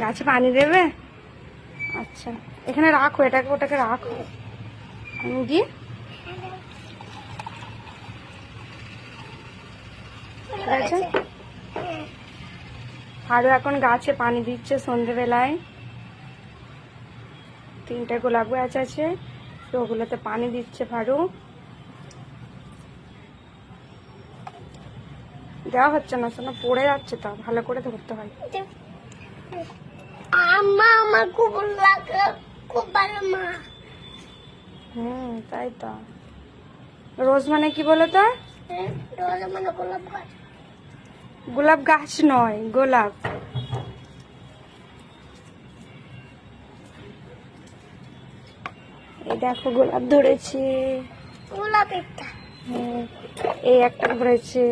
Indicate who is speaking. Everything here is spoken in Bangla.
Speaker 1: গাছে পানি দেবে? আচ্ছা, এখানে রাখো, এটাকে ওটাকে রাখো, আমি গিয়ে ঠিক আছে। আরো এখন গাছে পানি দিচ্ছে সন্ধ্যেবেলায়। 3টে গোলাপ গাছ আছে, তো ওগুলোতে পানি দিচ্ছে ফারু। দেওয়া হচ্ছে না, শোনো পড়ে যাচ্ছে, তো ভালো করে ধরতে হয়।
Speaker 2: আমার খুব লাগে, খুব ভালো মা।
Speaker 1: তাই তো। রোজ মানে কি বলো তো?
Speaker 2: রোজ মানে গোলাপ গাছ।
Speaker 1: গোলাপ গাছ নয়, গোলাপ। এই দেখো গোলাপ ধরেছে।
Speaker 2: গোলাপ একটা।
Speaker 1: এই একটা ধরেছে।